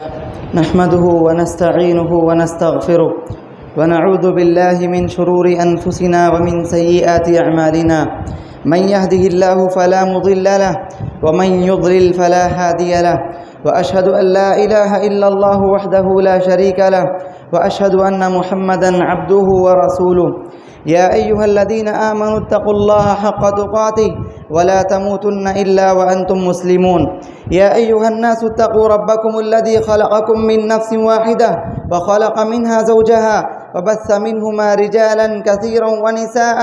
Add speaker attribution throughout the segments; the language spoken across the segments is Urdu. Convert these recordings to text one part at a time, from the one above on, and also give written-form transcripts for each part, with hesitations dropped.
Speaker 1: نحمده ونستعينه ونستغفره ونعوذ بالله من شرور أنفسنا ومن سيئات أعمالنا من يهده الله فلا مضل له ومن يضلل فلا هادي له وأشهد أن لا إله إلا الله وحده لا شريك له وأشهد أن محمدا عبده ورسوله يا أيها الذين آمنوا اتقوا الله حق تقاته ولا تموتن إلا وأنتم مسلمون يا أيها الناس اتقوا ربكم الذي خلقكم من نفس واحدة وخلق منها زوجها وبث منهما رجالا كثيرا ونساء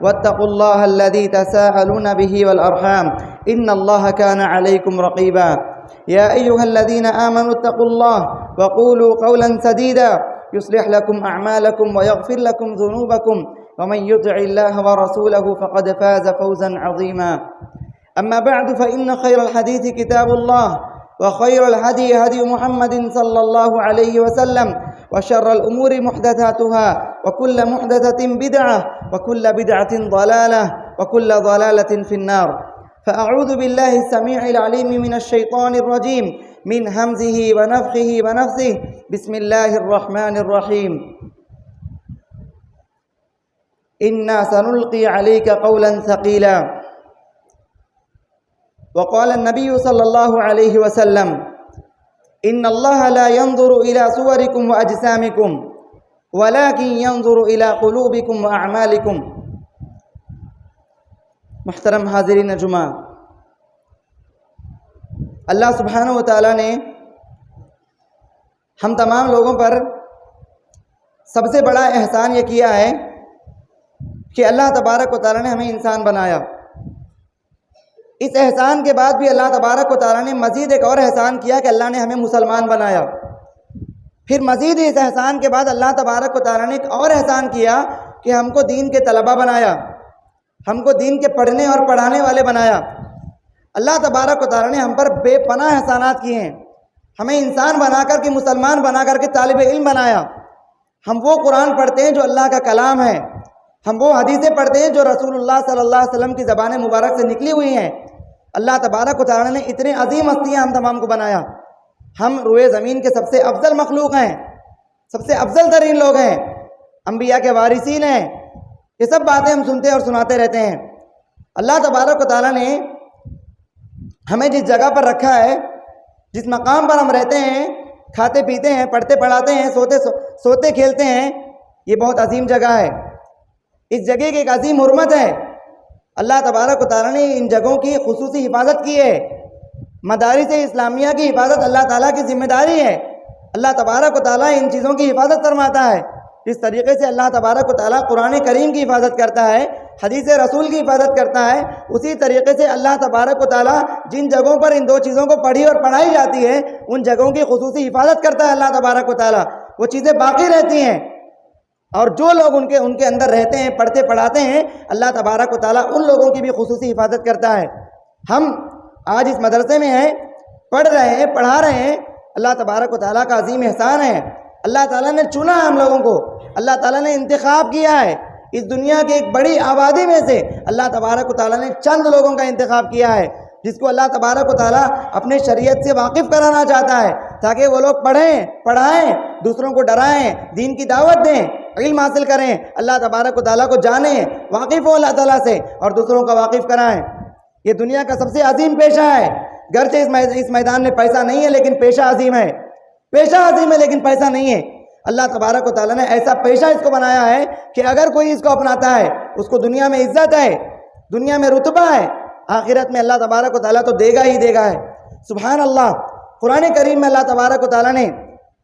Speaker 1: واتقوا الله الذي تساءلون به والأرحام إن الله كان عليكم رقيبا يا أيها الذين آمنوا اتقوا الله وقولوا قولا سديدا يصلح لكم أعمالكم ويغفر لكم ذنوبكم ومن يطع الله ورسوله فقد فاز فوزا عظيما أما بعد فإن خير الحديث كتاب الله وخير الهدي هدي محمد صلى الله عليه وسلم وشر الأمور محدثاتها وكل محدثة بدعة وكل بدعة ضلالة وكل ضلالة في النار فأعوذ بالله السميع العليم من الشيطان الرجيم من همزه ونفخه ونفثه بسم الله الرحمن الرحيم إنا سنلقي عليك قولا ثقيلا وقال النبي صلى الله عليه وسلم إن الله لا ينظر إلى صوركم وأجسامكم ولكن ينظر إلى قلوبكم وأعمالكم محترم حاضرین جمعہ، اللہ سبحانہ و تعالیٰ نے ہم تمام لوگوں پر سب سے بڑا احسان یہ کیا ہے کہ اللہ تبارک و تعالیٰ نے ہمیں انسان بنایا۔ اس احسان کے بعد بھی اللہ تبارک و تعالیٰ نے مزید ایک اور احسان کیا کہ اللہ نے ہمیں مسلمان بنایا۔ پھر مزید اس احسان کے بعد اللہ تبارک و تعالیٰ نے ایک اور احسان کیا کہ ہم کو دین کے طلبہ بنایا، ہم کو دین کے پڑھنے اور پڑھانے والے بنایا۔ اللہ تبارک و تعالیٰ نے ہم پر بے پناہ احسانات کیے ہیں، ہمیں انسان بنا کر کے، مسلمان بنا کر کے طالب علم بنایا۔ ہم وہ قرآن پڑھتے ہیں جو اللہ کا کلام ہے، ہم وہ حدیثیں پڑھتے ہیں جو رسول اللہ صلی اللہ علیہ وسلم کی زبان مبارک سے نکلی ہوئی ہیں۔ اللہ تبارک و تعالیٰ نے اتنے عظیم ہستیاں ہم تمام کو بنایا۔ ہم روئے زمین کے سب سے افضل مخلوق ہیں، سب سے افضل ترین لوگ ہیں، انبیاء کے وارثین ہیں۔ یہ سب باتیں ہم سنتے اور سناتے رہتے ہیں۔ اللہ تبارک و تعالیٰ نے ہمیں جس جگہ پر رکھا ہے، جس مقام پر ہم رہتے ہیں، کھاتے پیتے ہیں، پڑھتے پڑھاتے ہیں، سوتے کھیلتے ہیں، یہ بہت عظیم جگہ ہے۔ اس جگہ کی ایک عظیم حرمت ہے۔ اللہ تبارک و تعالیٰ نے ان جگہوں کی خصوصی حفاظت کی ہے۔ مدارس اسلامیہ کی حفاظت اللہ تعالیٰ کی ذمہ داری ہے۔ اللہ تبارک و تعالیٰ ان چیزوں کی حفاظت فرماتا ہے۔ جس طریقے سے اللہ تبارک و تعالیٰ قرآن کریم کی حفاظت کرتا ہے، حدیث رسول کی حفاظت کرتا ہے، اسی طریقے سے اللہ تبارک و تعالیٰ جن جگہوں پر ان دو چیزوں کو پڑھی اور پڑھائی جاتی ہے، ان جگہوں کی خصوصی حفاظت کرتا ہے اللہ تبارک و تعالیٰ۔ وہ چیزیں باقی رہتی ہیں، اور جو لوگ ان کے اندر رہتے ہیں، پڑھتے پڑھاتے ہیں، اللہ تبارک و تعالیٰ ان لوگوں کی بھی خصوصی حفاظت کرتا ہے۔ ہم آج اس مدرسے میں ہیں، پڑھ رہے ہیں، پڑھا رہے ہیں، اللہ تبارک و تعالیٰ کا عظیم احسان ہے۔ اللہ تعالیٰ نے چنا ہے ہم لوگوں کو، اللہ تعالیٰ نے انتخاب کیا ہے۔ اس دنیا کی ایک بڑی آبادی میں سے اللہ تبارک و تعالیٰ نے چند لوگوں کا انتخاب کیا ہے، جس کو اللہ تبارک و تعالیٰ اپنے شریعت سے واقف کرانا چاہتا ہے، تاکہ وہ لوگ پڑھیں، پڑھائیں، دوسروں کو ڈرائیں، دین کی دعوت دیں، علم حاصل کریں، اللہ تبارک و تعالیٰ کو جانیں، واقف ہوں اللہ تعالیٰ سے، اور دوسروں کو واقف کرائیں۔ یہ دنیا کا سب سے عظیم پیشہ ہے۔ گرچہ اس میدان میں پیسہ نہیں ہے، لیکن پیشہ عظیم ہے، پیشہ عظیم ہے لیکن پیسہ نہیں ہے۔ اللہ تبارک و تعالیٰ نے ایسا پیشہ اس کو بنایا ہے کہ اگر کوئی اس کو اپناتا ہے، اس کو دنیا میں عزت ہے، دنیا میں رتبہ ہے، آخرت میں اللہ تبارک و تعالیٰ تو دے گا ہی دے گا ہے۔ سبحان اللہ۔ قرآن کریم میں اللہ تبارک و تعالیٰ نے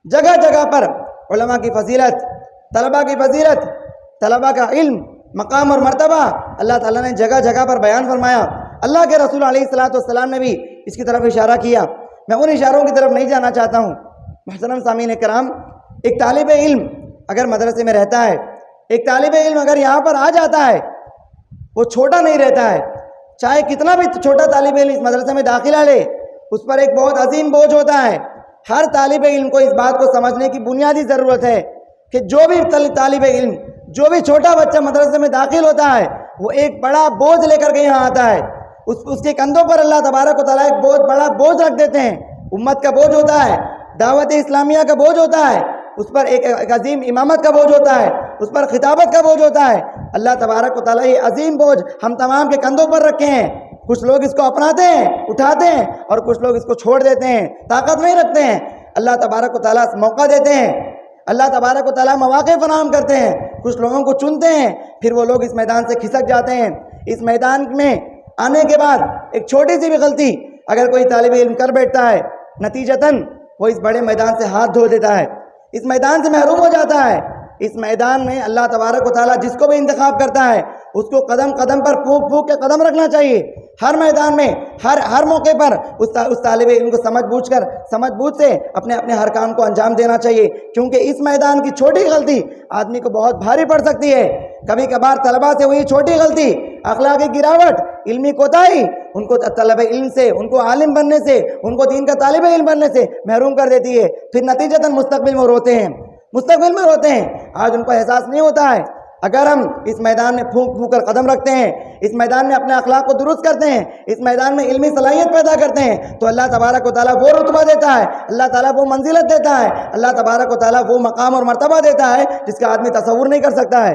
Speaker 1: جگہ جگہ پر علماء کی فضیلت، طلباء کی فضیلت، طلباء کا علم، مقام اور مرتبہ اللہ تعالیٰ نے جگہ جگہ پر بیان فرمایا۔ اللہ کے رسول علیہ الصلوۃ والسلام نے بھی اس کی طرف اشارہ کیا۔ میں ان اشاروں کی طرف نہیں جانا چاہتا ہوں۔ محترم سامعین کرام، ایک طالب علم اگر مدرسے میں رہتا ہے، ایک طالب علم اگر یہاں پر آ جاتا ہے، وہ چھوٹا نہیں رہتا ہے۔ چاہے کتنا بھی چھوٹا طالب علم اس مدرسے میں داخلہ لے، اس پر ایک بہت عظیم بوجھ ہوتا ہے۔ ہر طالب علم کو اس بات کو سمجھنے کی بنیادی ضرورت ہے کہ جو بھی طالب علم، جو بھی چھوٹا بچہ مدرسے میں داخل ہوتا ہے، وہ ایک بڑا بوجھ لے کر کے یہاں آتا ہے۔ اس کے کندھوں پر اللہ تبارک و تعالیٰ ایک بہت بڑا بوجھ رکھ دیتے ہیں۔ امت کا بوجھ ہوتا ہے، دعوت اسلامیہ کا بوجھ ہوتا ہے، اس پر ایک عظیم امامت کا بوجھ ہوتا ہے، اس پر خطابت کا بوجھ ہوتا ہے۔ اللہ تبارک و تعالیٰ یہ عظیم بوجھ ہم تمام کے کندھوں پر رکھے ہیں۔ کچھ لوگ اس کو اپناتے ہیں، اٹھاتے ہیں، اور کچھ لوگ اس کو چھوڑ دیتے ہیں، طاقت نہیں رکھتے ہیں۔ اللہ تبارک و تعالیٰ موقع دیتے ہیں، اللہ تبارک و تعالیٰ مواقع فراہم کرتے ہیں، کچھ لوگوں کو چنتے ہیں، پھر وہ لوگ اس میدان سے کھسک جاتے ہیں۔ اس میدان میں آنے کے بعد ایک چھوٹی سی بھی غلطی اگر کوئی طالب علم کر بیٹھتا ہے، نتیجتاً وہ اس بڑے میدان سے ہاتھ دھو دیتا ہے، اس میدان سے محروم ہو جاتا ہے۔ اس میدان میں اللہ تبارک و تعالیٰ جس کو بھی انتخاب کرتا ہے اس کو قدم قدم پر پھونک پھونک کے قدم رکھنا چاہیے۔ ہر میدان میں ہر موقع پر اس طالب علم کو سمجھ بوجھ سے اپنے ہر کام کو انجام دینا چاہیے، کیونکہ اس میدان کی چھوٹی غلطی آدمی کو بہت بھاری پڑ سکتی ہے۔ کبھی کبھار طلباء سے ہوئی چھوٹی غلطی، اخلاقی گراوٹ، علمی کوتاہی ان کو طلب علم سے، ان کو عالم بننے سے، ان کو دین کا طالب علم بننے سے محروم کر دیتی ہے۔ پھر نتیجتاً مستقبل میں روتے ہیں۔ آج ان کو احساس نہیں ہوتا ہے۔ اگر ہم اس میدان میں پھونک پھونک کر قدم رکھتے ہیں، اس میدان میں اپنے اخلاق کو درست کرتے ہیں، اس میدان میں علمی صلاحیت پیدا کرتے ہیں، تو اللہ تبارک و تعالیٰ وہ رتبہ دیتا ہے، اللہ تعالیٰ وہ منزلت دیتا ہے، اللہ تبارک و تعالیٰ وہ مقام اور مرتبہ دیتا ہے جس کا آدمی تصور نہیں کر سکتا ہے۔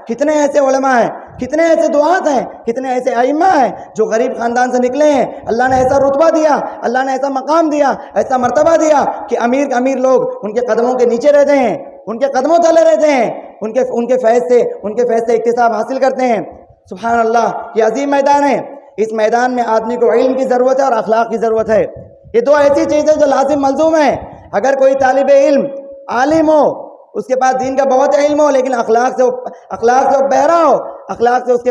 Speaker 1: کتنے ایسے علماء ہیں، کتنے ایسے دعات ہیں، کتنے ایسے ائمہ ہیں جو غریب خاندان سے نکلے ہیں، اللہ نے ایسا رتبہ دیا، اللہ نے ایسا مقام دیا، ایسا مرتبہ دیا کہ امیر لوگ ان کے قدموں کے نیچے رہتے ہیں، ان کے قدموں تلے رہتے ہیں، ان کے فیض سے اکتساب حاصل کرتے ہیں۔ سبحان اللہ، یہ عظیم میدان ہے۔ اس میدان میں آدمی کو علم کی ضرورت ہے اور اخلاق کی ضرورت ہے۔ یہ دو ایسی چیزیں جو لازم ملزوم ہیں۔ اگر کوئی طالب علم عالم ہو، اس کے پاس دین کا بہت علم ہو، لیکن اخلاق سے بہرا ہو، اخلاق اس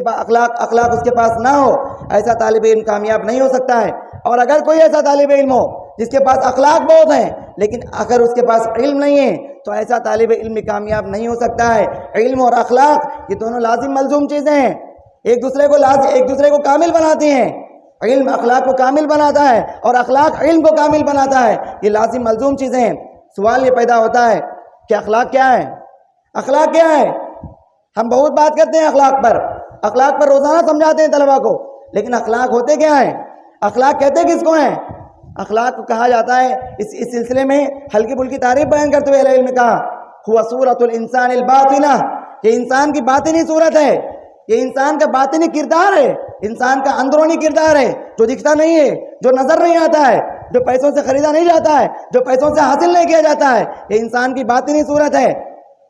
Speaker 1: کے پاس نہ ہو، ایسا طالب علم کامیاب نہیں ہو سکتا ہے۔ اور اگر کوئی ایسا طالب علم ہو جس کے پاس اخلاق بہت ہیں لیکن اگر اس کے پاس علم نہیں ہے تو ایسا طالب علم بھی کامیاب نہیں ہو سکتا ہے۔ علم اور اخلاق یہ دونوں لازم ملزوم چیزیں ہیں، ایک دوسرے کو کامل بناتی ہیں۔ علم اخلاق کو کامل بناتا ہے اور اخلاق علم کو کامل بناتا ہے، یہ لازم ملزوم چیزیں ہیں۔ سوال یہ پیدا ہوتا ہے کہ اخلاق کیا ہے؟ اخلاق کیا ہے؟ ہم بہت بات کرتے ہیں اخلاق پر روزانہ سمجھاتے ہیں طلباء کو، لیکن اخلاق ہوتے کیا ہیں؟ اخلاق کہتے کس کو ہیں؟ اخلاق کو کہا جاتا ہے، اس سلسلے میں ہلکی پھلکی تعریف بیان کرتے ہوئے اہل علم نے کہا ہوا صورت الانسان الباطنہ، یہ انسان کی باطنی صورت ہے، یہ انسان کا باطنی کردار ہے، انسان کا اندرونی کردار ہے، جو دکھتا نہیں ہے، جو نظر نہیں آتا ہے، جو پیسوں سے خریدا نہیں جاتا ہے، جو پیسوں سے حاصل نہیں کیا جاتا ہے، یہ انسان کی باطنی صورت ہے۔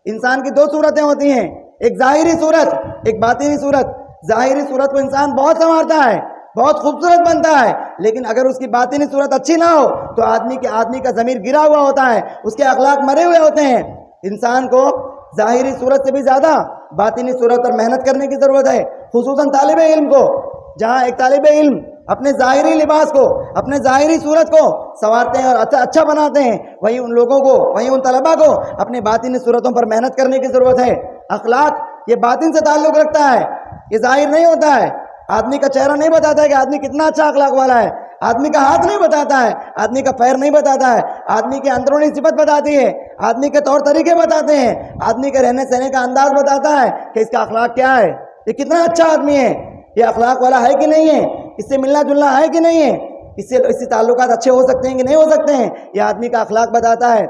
Speaker 1: انسان کی دو صورتیں ہوتی ہیں، ایک ظاہری صورت، ایک باطنی صورت۔ ظاہری صورت کو انسان بہت سنوارتا ہے، بہت خوبصورت بنتا ہے، لیکن اگر اس کی باطنی صورت اچھی نہ ہو تو آدمی کا ضمیر گرا ہوا ہوتا ہے، اس کے اخلاق مرے ہوئے ہوتے ہیں۔ انسان کو ظاہری صورت سے بھی زیادہ باطنی صورت پر محنت کرنے کی ضرورت ہے، خصوصاً طالب علم کو۔ جہاں ایک طالب علم اپنے ظاہری لباس کو، اپنے ظاہری صورت کو سنوارتے ہیں اور اچھا بناتے ہیں، وہیں ان طلباء کو اپنے باطنی صورتوں پر محنت کرنے کی ضرورت ہے۔ اخلاق یہ باطن سے تعلق رکھتا ہے، یہ ظاہر نہیں ہوتا ہے۔ آدمی کا چہرہ نہیں بتاتا ہے کہ آدمی کتنا اچھا اخلاق والا ہے، آدمی کا ہاتھ نہیں بتاتا ہے، آدمی کا پیر نہیں بتاتا ہے، آدمی کے اندرونی صفت بتاتی ہے، آدمی کے طور طریقے بتاتے ہیں، آدمی کے رہنے سہنے کا انداز بتاتا ہے کہ اس کا اخلاق کیا ہے، یہ کتنا اچھا آدمی ہے، یہ اخلاق والا ہے کہ نہیں ہے، اس سے ملنا جلنا ہے کہ نہیں ہے، اس سے تعلقات اچھے ہو سکتے ہیں کہ نہیں ہو سکتے ہیں، یہ آدمی کا اخلاق بتاتا ہے۔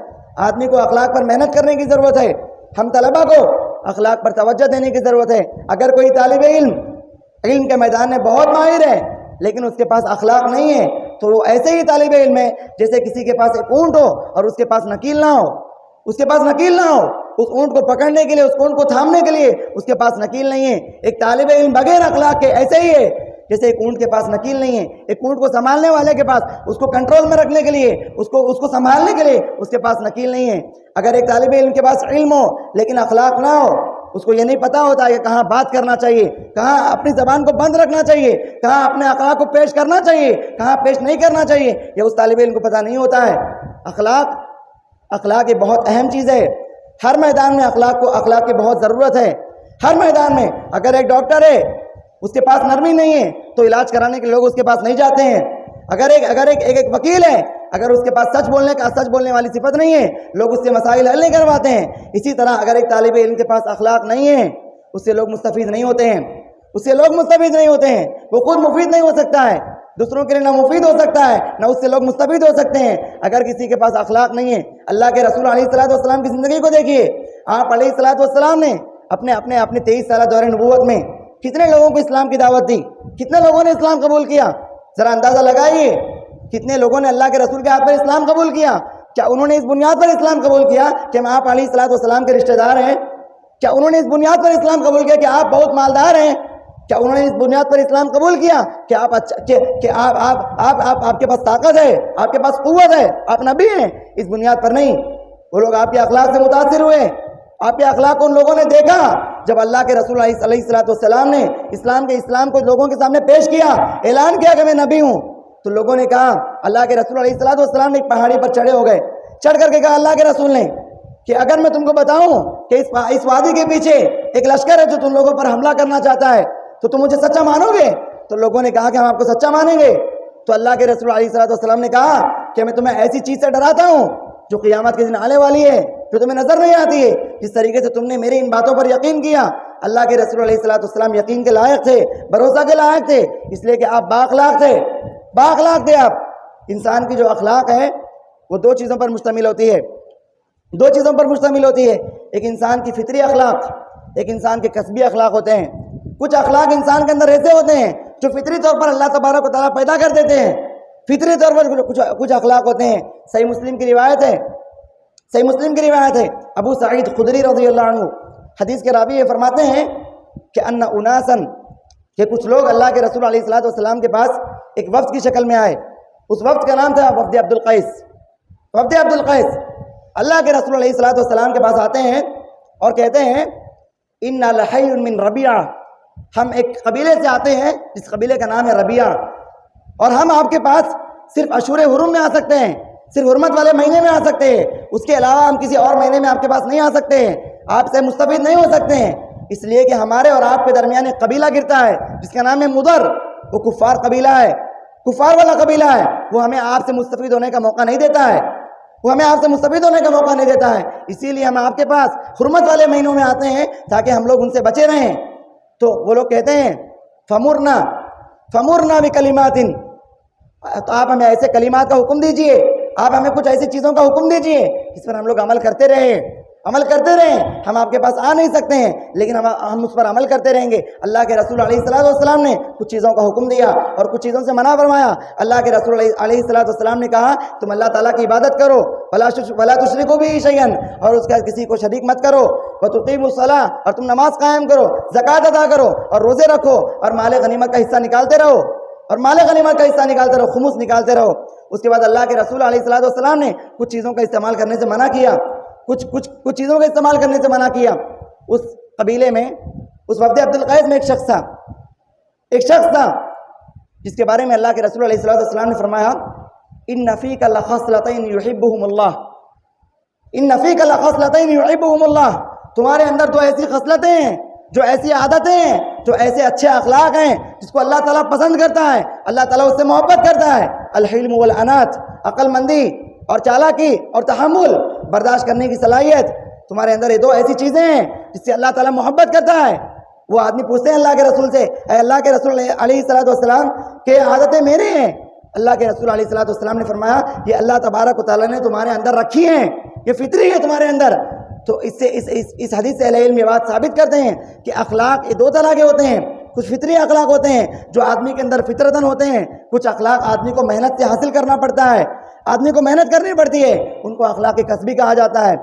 Speaker 1: آدمی کو اخلاق پر محنت کرنے کی ضرورت ہے۔ ہم طلباء کو اخلاق پر توجہ دینے کی ضرورت ہے۔ اگر کوئی طالب علم کے میدان میں بہت ماہر ہے لیکن اس کے پاس اخلاق نہیں ہے تو وہ ایسے ہی طالب علم ہے جیسے کسی کے پاس ایک اونٹ ہو اور اس کے پاس نکیل نہ ہو، اس اونٹ کو پکڑنے کے لیے، اس اونٹ کو تھامنے کے لیے اس کے پاس نکیل نہیں ہے۔ ایک طالب علم بغیر اخلاق کے ایسے ہی ہے جیسے ایک اونٹ کے پاس نکیل نہیں ہے۔ ایک اونٹ کو سنبھالنے والے کے پاس، اس کو کنٹرول میں رکھنے کے لیے، اس کو سنبھالنے کے لیے اس کے پاس نکیل نہیں ہے۔ اگر ایک طالب علم کے پاس علم ہو لیکن اخلاق نہ ہو، اس کو یہ نہیں پتا ہوتا کہ کہاں بات کرنا چاہیے، کہاں اپنی زبان کو بند رکھنا چاہیے، کہاں اپنے اخلاق کو پیش کرنا چاہیے، کہاں پیش نہیں کرنا چاہیے، یہ اس طالب علم کو پتہ نہیں ہوتا ہے۔ اخلاق یہ بہت اہم چیز ہے۔ ہر میدان میں اخلاق کی بہت ضرورت ہے۔ ہر میدان میں اگر ایک ڈاکٹر ہے اس کے پاس نرمی نہیں ہے تو علاج کرانے کے لوگ اس کے پاس نہیں جاتے ہیں۔ اگر ایک وکیل ہے، اگر اس کے پاس سچ بولنے والی صفت نہیں ہے، لوگ اس سے مسائل حل نہیں کرواتے ہیں۔ اسی طرح اگر ایک طالب علم کے پاس اخلاق نہیں ہے، اس سے لوگ مستفید نہیں ہوتے ہیں، وہ خود مفید نہیں ہو سکتا ہے۔ دوسروں کے لیے نہ مفید ہو سکتا ہے نہ اس سے لوگ مستفید ہو سکتے ہیں اگر کسی کے پاس اخلاق نہیں ہے۔ اللہ کے رسول علیہ الصلوۃ والسلام کی زندگی کو دیکھیے، آپ علیہ الصلوۃ والسلام نے اپنے 23 سالہ دور نبوت میں کتنے لوگوں کو اسلام کی دعوت دی، کتنے لوگوں نے اسلام قبول کیا؟ ذرا اندازہ لگائیے کتنے لوگوں نے اللہ کے رسول کے ہاتھ پر اسلام قبول کیا؟ کیا انہوں نے اس بنیاد پر اسلام قبول کیا کہ ہم آپ علیہ الصلوۃ والسلام کے رشتہ دار ہیں؟ کیا انہوں نے اس بنیاد پر اسلام قبول کیا کہ آپ بہت مالدار ہیں؟ کیا انہوں نے اس بنیاد پر اسلام قبول کیا کہ آپ کے پاس طاقت ہے، آپ کے پاس قوت ہے، آپ نبی ہیں؟ اس بنیاد پر نہیں، وہ لوگ آپ کے اخلاق سے متاثر ہوئے۔ آپ کے اخلاق کو ان لوگوں نے دیکھا جب اللہ کے رسول علیہ الصلوۃ والسلام نے اسلام کو لوگوں کے سامنے پیش کیا، اعلان کیا کہ میں نبی ہوں، تو لوگوں نے کہا، اللہ کے رسول علیہ الصلوۃ والسلام نے ایک پہاڑی پر چڑھے ہو گئے، چڑھ کر کے کہا اللہ کے رسول نے کہ اگر میں تم کو بتاؤں کہ اس وادی کے پیچھے ایک لشکر ہے جو تم لوگوں پر حملہ کرنا چاہتا ہے تو تم مجھے سچا مانو گے؟ تو لوگوں نے کہا کہ ہم آپ کو سچا مانیں گے۔ تو اللہ کے رسول علیہ الصلوۃ والسلام نے کہا کہ میں تمہیں ایسی چیز سے ڈراتا ہوں جو قیامت کے دن آنے والی ہے، جو تمہیں نظر نہیں آتی ہے۔ جس طریقے سے تم نے میری ان باتوں پر یقین کیا، اللہ کے رسول علیہ الصلوۃ والسلام یقین کے لائق تھے، بھروسہ کے لائق تھے، اس لیے کہ آپ بااخلاق تھے۔ آپ انسان کی جو اخلاق ہے وہ دو چیزوں پر مشتمل ہوتی ہے، ایک انسان کی فطری اخلاق، ایک انسان کے کسبی اخلاق ہوتے ہیں۔ کچھ اخلاق انسان کے اندر ایسے ہوتے ہیں جو فطری طور پر اللہ تبارک و تعالیٰ پیدا کر دیتے ہیں، فطری طور پر کچھ اخلاق ہوتے ہیں۔ صحیح مسلم کی روایت ہے ابو سعید خدری رضی اللہ عنہ حدیث کے راوی یہ فرماتے ہیں کہ ان اناسن کہ کچھ لوگ اللہ کے رسول علیہ الصلوۃ والسلام کے پاس ایک وفد کی شکل میں آئے، اس وفد کا نام تھا وفد عبد القیس۔ اللہ کے رسول علیہ الصلوۃ والسلام کے پاس آتے ہیں اور کہتے ہیں انا لحی من ربیعہ، ہم ایک قبیلے سے آتے ہیں جس قبیلے کا نام ہے ربیعہ، اور ہم آپ کے پاس صرف اشہر حرم میں آ سکتے ہیں، صرف حرمت والے مہینے میں آ سکتے ہیں، اس کے علاوہ ہم کسی اور مہینے میں آپ کے پاس نہیں آ سکتے ہیں، آپ سے مستفید نہیں ہو سکتے ہیں، اس لیے کہ ہمارے اور آپ کے درمیان ایک قبیلہ گرتا ہے جس کا نام ہے مدر، وہ کفار قبیلہ ہے، کفار والا قبیلہ ہے، وہ ہمیں آپ سے مستفید ہونے کا موقع نہیں دیتا ہے، اسی لیے ہم آپ کے پاس حرمت والے مہینوں میں آتے ہیں تاکہ ہم لوگ ان سے بچے رہیں۔ تو وہ لوگ کہتے ہیں فمرنا بکلمات، تو آپ ہمیں ایسے کلمات کا حکم دیجئے، آپ ہمیں کچھ ایسی چیزوں کا حکم دیجئے جس پر ہم لوگ عمل کرتے رہیں۔ ہم آپ کے پاہ آ نہیں سکتے ہیں لیکن ہم اس پر عمل کرتے رہیں گے۔ اللہ کے رسول علیہ الصلوۃ والسلام نے کچھ چیزوں کا حکم دیا اور کچھ چیزوں سے منع فرمایا۔ اللہ کے رسول علیہ الصلوۃ والسلام نے کہا تم اللہ تعالیٰ کی عبادت کرو، ولا تشرکوا بہ شیئا، اور اس کا کسی کو شریک مت کرو، وتقیموا الصلاۃ، اور تم نماز قائم کرو، زکوٰۃ ادا کرو اور روزے رکھو، اور مال غنیمت کا حصہ نکالتے رہو، خمس نکالتے رہو۔ اس کے بعد اللہ کے رسول علیہ الصلوۃ والسلام نے کچھ چیزوں کا استعمال کرنے سے منع کیا، کچھ چیزوں کا استعمال کرنے سے منع کیا۔ اس قبیلے میں، اس وفد عبد القیس میں ایک شخص تھا جس کے بارے میں اللہ کے رسول علیہ الصلوۃ والسلام نے فرمایا ان فیک لخصلتین یحبہم اللہ، تمہارے اندر تو ایسی خصلتیں ہیں، جو ایسی عادتیں ہیں، جو ایسے اچھے اخلاق ہیں جس کو اللہ تعالیٰ پسند کرتا ہے، اللہ تعالیٰ اس سے محبت کرتا ہے۔ الحلم والانات، عقل مندی اور چالاکی اور تحمل، برداشت کرنے کی صلاحیت، تمہارے اندر یہ دو ایسی چیزیں ہیں جس سے اللہ تعالیٰ محبت کرتا ہے۔ وہ آدمی پوچھتے ہیں اللہ کے رسول سے، اے اللہ کے رسول علیہ الصلوۃ والسلام کہ عادتیں میرے ہیں؟ اللہ کے رسول علیہ الصلوۃ والسلام نے فرمایا یہ اللہ تبارک و تعالیٰ نے تمہارے اندر رکھی ہیں، یہ فطری ہے تمہارے اندر۔ تو اس حدیث سے اہل علم یہ بات ثابت کرتے ہیں کہ اخلاق یہ دو طرح کے ہوتے ہیں، کچھ فطری اخلاق ہوتے ہیں جو آدمی کے اندر فطرتاً ہوتے ہیں، کچھ اخلاق آدمی کو محنت سے حاصل کرنا پڑتا ہے، آدمی کو محنت کرنی پڑتی ہے، ان کو اخلاق کسبی کہا جاتا ہے،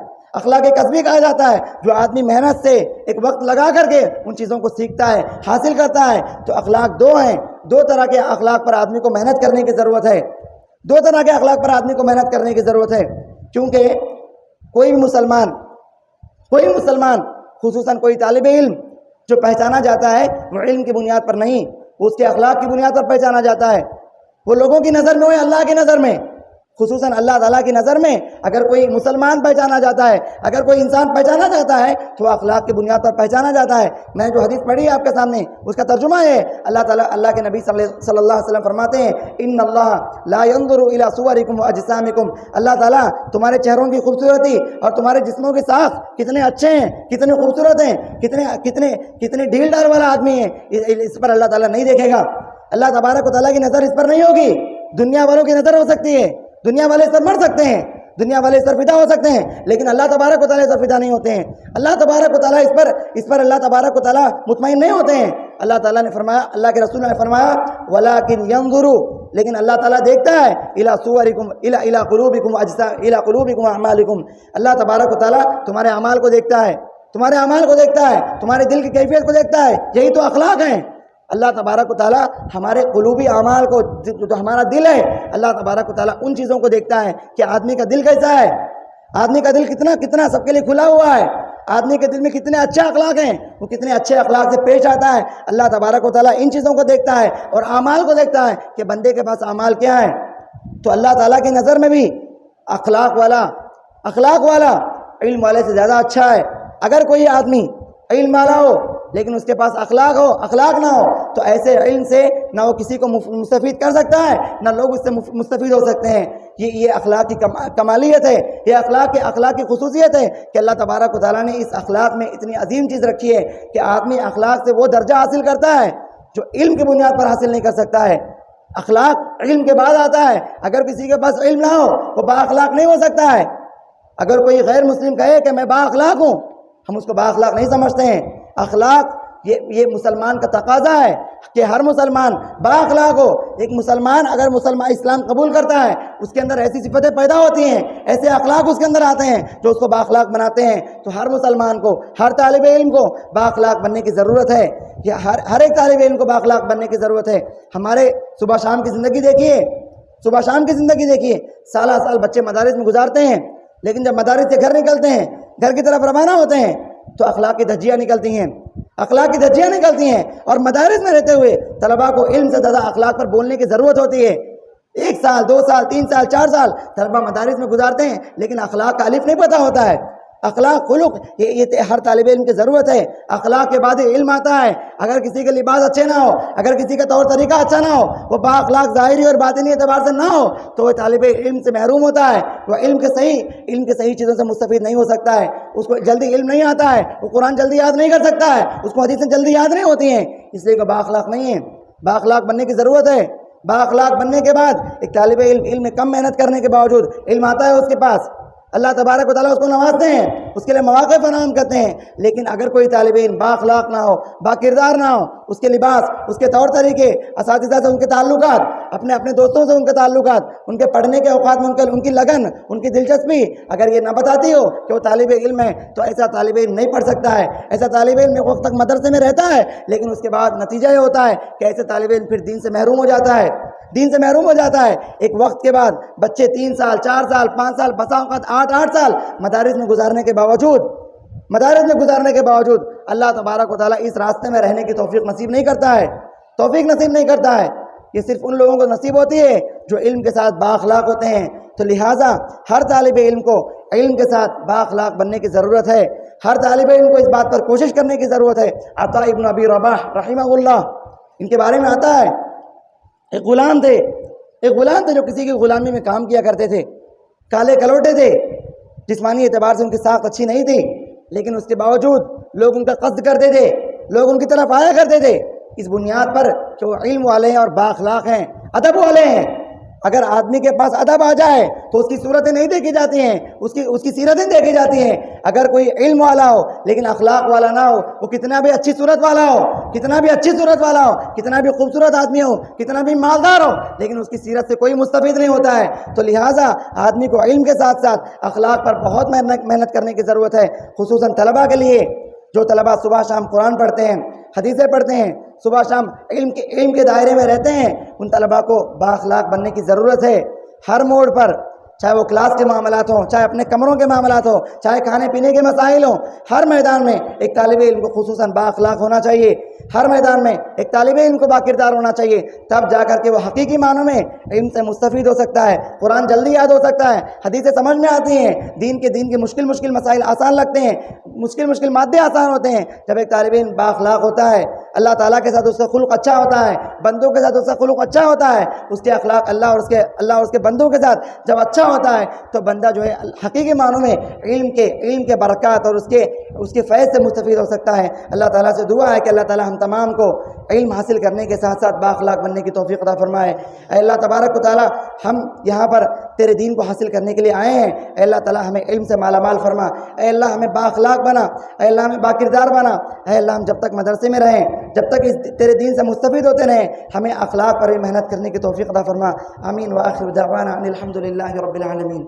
Speaker 1: جو آدمی محنت سے ایک وقت لگا کر کے ان چیزوں کو سیکھتا ہے، حاصل کرتا ہے۔ تو اخلاق دو ہیں، دو طرح کے اخلاق پر آدمی کو محنت کرنے کی ضرورت ہے، کیونکہ کوئی مسلمان خصوصاً کوئی طالب علم جو پہچانا جاتا ہے وہ علم کی بنیاد پر نہیں، وہ اس کے اخلاق کی بنیاد پر پہچانا جاتا ہے، وہ لوگوں کی نظر میں ہوئے اللہ کی نظر میں، خصوصاً اللہ تعالیٰ کی نظر میں اگر کوئی مسلمان پہچانا جاتا ہے، اگر کوئی انسان پہچانا جاتا ہے تو اخلاق کی بنیاد پر پہچانا جاتا ہے۔ میں جو حدیث پڑھی ہے آپ کے سامنے اس کا ترجمہ ہے، اللہ کے نبی صلی اللہ علیہ وسلم فرماتے ہیں ان اللہ لا ينظر الى صورکم واجسامکم، اللہ تعالیٰ تمہارے چہروں کی خوبصورتی اور تمہارے جسموں کی ساخت کتنے اچھے ہیں، کتنے خوبصورت ہیں، کتنے ڈھیل ڈھال والا آدمی ہے، اس پر اللہ تعالیٰ نہیں دیکھے گا۔ اللہ تبارک و تعالیٰ کی نظر اس پر نہیں ہوگی. دنیا والوں کی نظر ہو سکتی ہے, دنیا والے اس پر مر سکتے ہیں, دنیا والے اس پر فدا ہو سکتے ہیں, لیکن اللہ تبارک و تعالیٰ اس پر فدا نہیں ہوتے ہیں. اللہ تبارک و تعالیٰ اس پر اللہ تبارک و تعالیٰ مطمئن نہیں ہوتے ہیں. اللہ تعالیٰ نے فرمایا, اللہ کے رسول نے فرمایا وَلَٰكِنْ يَنْظُرُ, لیکن اللہ تعالیٰ دیکھتا ہے إِلَىٰ صُوَرِكُمْ إِلَىٰ قُلُوبِكُمْ إِلَىٰ قُلُوبِكُمْ وَأَعْمَالِكُمْ. اللہ تبارک و تعالیٰ تمہارے اعمال کو دیکھتا ہے, تمہارے اعمال کو دیکھتا ہے, تمہارے دل کی کیفیت کو دیکھتا ہے. یہی تو اخلاق ہیں. اللہ تبارک و تعالیٰ ہمارے قلوبی اعمال کو, جو ہمارا دل ہے, اللہ تبارک و تعالیٰ ان چیزوں کو دیکھتا ہے کہ آدمی کا دل کیسا ہے, آدمی کا دل کتنا سب کے لیے کھلا ہوا ہے, آدمی کے دل میں کتنے اچھے اخلاق ہیں, وہ کتنے اچھے اخلاق سے پیش آتا ہے. اللہ تبارک و تعالیٰ ان چیزوں کو دیکھتا ہے اور اعمال کو دیکھتا ہے کہ بندے کے پاس اعمال کیا ہیں. تو اللہ تعالیٰ کی نظر میں بھی اخلاق والا علم والے سے زیادہ اچھا ہے. اگر کوئی آدمی علم والا ہو لیکن اس کے پاس اخلاق نہ ہو, تو ایسے علم سے نہ وہ کسی کو مستفید کر سکتا ہے, نہ لوگ اس سے مستفید ہو سکتے ہیں. یہ اخلاق کی کمالیت ہے, یہ اخلاق کی خصوصیت ہے کہ اللہ تبارک و تعالیٰ نے اس اخلاق میں اتنی عظیم چیز رکھی ہے کہ آدمی اخلاق سے وہ درجہ حاصل کرتا ہے جو علم کی بنیاد پر حاصل نہیں کر سکتا ہے. اخلاق علم کے بعد آتا ہے. اگر کسی کے پاس علم نہ ہو وہ با اخلاق نہیں ہو سکتا ہے. اگر کوئی غیر مسلم کہے کہ میں با اخلاق ہوں, ہم اس کو با اخلاق نہیں سمجھتے ہیں. اخلاق یہ مسلمان کا تقاضا ہے کہ ہر مسلمان با اخلاق ہو. ایک مسلمان اگر اسلام قبول کرتا ہے, اس کے اندر ایسی صفتیں پیدا ہوتی ہیں, ایسے اخلاق اس کے اندر آتے ہیں جو اس کو با اخلاق بناتے ہیں. تو ہر مسلمان کو, ہر طالب علم کو با اخلاق بننے کی ضرورت ہے. یہ ہر ایک طالب علم کو با اخلاق بننے کی ضرورت ہے. ہمارے صبح شام کی زندگی دیکھیے, سال بچے مدارس میں گزارتے ہیں, لیکن جب مدارس سے گھر نکلتے ہیں, گھر کی طرف روانہ ہوتے ہیں, تو اخلاق کی دھجیاں نکلتی ہیں. اور مدارس میں رہتے ہوئے طلباء کو علم سے زیادہ اخلاق پر بولنے کی ضرورت ہوتی ہے. 1 سال 2 سال 3 سال 4 سال طلباء مدارس میں گزارتے ہیں, لیکن اخلاق کا الف نہیں پتہ ہوتا ہے. اخلاق خلق یہ ہر طالب علم کی ضرورت ہے. اخلاق کے بعد علم آتا ہے. اگر کسی کے لباس اچھے نہ ہو, اگر کسی کا طور طریقہ اچھا نہ ہو, وہ با اخلاق ظاہری اور باطنی اعتبار سے نہ ہو, تو وہ طالب علم سے محروم ہوتا ہے. وہ علم کے صحیح چیزوں سے مستفید نہیں ہو سکتا ہے. اس کو جلدی علم نہیں آتا ہے, وہ قرآن جلدی یاد نہیں کر سکتا ہے, اس کو حدیثیں جلدی یاد نہیں ہوتی ہیں, اس لیے کہ با اخلاق نہیں ہے. با اخلاق بننے کی ضرورت ہے. با اخلاق بننے کے بعد ایک طالب علم میں کم محنت کرنے کے باوجود علم آتا ہے اس کے پاس, اللہ تبارک و تعالیٰ اس کو نوازتے ہیں, اس کے لیے مواقع فراہم کرتے ہیں. لیکن اگر کوئی طالب علم با اخلاق نہ ہو, با کردار نہ ہو, اس کے لباس, اس کے طور طریقے, اساتذہ سے ان کے تعلقات, اپنے دوستوں سے ان کے تعلقات, ان کے پڑھنے کے اوقات میں ان کی لگن, ان کی دلچسپی اگر یہ نہ بتاتی ہو کہ وہ طالب علم ہے, تو ایسا طالب علم نہیں پڑھ سکتا ہے. ایسا طالب علم ایک وقت تک مدرسے میں رہتا ہے, لیکن اس کے بعد نتیجہ یہ ہوتا ہے کہ ایسے طالب علم پھر دین سے محروم ہو جاتا ہے. ایک وقت کے بعد بچے 3 سال 4 سال 5 سال بسا اوقات 8 سال مدارس میں گزارنے کے باوجود اللہ تبارک و تعالیٰ اس راستے میں رہنے کی توفیق نصیب نہیں کرتا ہے. یہ صرف ان لوگوں کو نصیب ہوتی ہے جو علم کے ساتھ با اخلاق ہوتے ہیں. تو لہٰذا ہر طالب علم کو علم کے ساتھ با اخلاق بننے کی ضرورت ہے. ہر طالب علم کو اس بات پر کوشش کرنے کی ضرورت ہے. عطا ابن ابی رباح رحمہ اللہ, ان کے بارے میں آتا ہے, ایک غلام تھے جو کسی کی غلامی میں کام کیا کرتے تھے. کالے کلوٹے تھے, جسمانی اعتبار سے ان کی ساخت اچھی نہیں تھی, لیکن اس کے باوجود لوگ ان کا قصد کرتے تھے, لوگ ان کی طرف آیا کرتے تھے, اس بنیاد پر کہ وہ علم والے ہیں اور با اخلاق ہیں, ادب والے ہیں. اگر آدمی کے پاس ادب آ جائے تو اس کی صورتیں نہیں دیکھی جاتی ہیں, اس کی سیرتیں دیکھی جاتی ہیں. اگر کوئی علم والا ہو لیکن اخلاق والا نہ ہو, وہ کتنا بھی اچھی صورت والا ہو, کتنا بھی خوبصورت آدمی ہو, کتنا بھی مالدار ہو, لیکن اس کی سیرت سے کوئی مستفید نہیں ہوتا ہے. تو لہٰذا آدمی کو علم کے ساتھ ساتھ اخلاق پر بہت محنت کرنے کی ضرورت ہے, خصوصاً طلباء کے لیے. جو طلباء صبح شام قرآن پڑھتے ہیں, حدیثیں پڑھتے ہیں, صبح شام علم کے دائرے میں رہتے ہیں, ان طلباء کو با اخلاق بننے کی ضرورت ہے. ہر موڑ پر, چاہے وہ کلاس کے معاملات ہوں, چاہے اپنے کمروں کے معاملات ہوں, چاہے کھانے پینے کے مسائل ہوں, ہر میدان میں ایک طالب علم کو خصوصاً با اخلاق ہونا چاہیے. ہر میدان میں ایک طالب علم کو با کردار ہونا چاہیے, تب جا کر کے وہ حقیقی معنوں میں علم سے مستفید ہو سکتا ہے. قرآن جلدی یاد ہو سکتا ہے, حدیثیں سمجھ میں آتی ہیں, دین کے مشکل مسائل آسان لگتے ہیں, مشکل مادے آسان ہوتے ہیں. جب ایک طالب علم با اخلاق ہوتا ہے, اللہ تعالیٰ کے ساتھ اس کا خلق اچھا ہوتا ہے, بندوں کے ساتھ اس کا خلق اچھا ہوتا ہے, اس کے اخلاق اللہ اور اس کے بندوں کے ساتھ جب اچھا ہوتا ہے تو بندہ جو ہے حقیقی معنوں میں علم کے برکات اور اس کے فیض سے مستفید ہو سکتا ہے۔ اللہ تعالیٰ سے دعا ہے کہ اللہ تعالیٰ ہم تمام کو علم حاصل کرنے کے ساتھ ساتھ بااخلاق بننے کی توفیق عطا فرمائے۔ اے اللہ تبارک و تعالیٰ، ہم یہاں پر تیرے دین کو حاصل کرنے کے لیے آئے ہیں، اے اللہ تعالیٰ ہمیں علم سے مالا مال فرما، اے اللہ ہمیں بااخلاق بنا، اے اللہ ہمیں باکردار بنا، اے اللہ ہم جب تک مدرسے میں رہیں، جب تک تیرے دین سے مستفید ہوتے رہیں، ہمیں اخلاق پر بھی محنت کرنے کی توفیق عطا فرما۔ آمین وآخر دعوانا ان الحمد للہ رب العالمین۔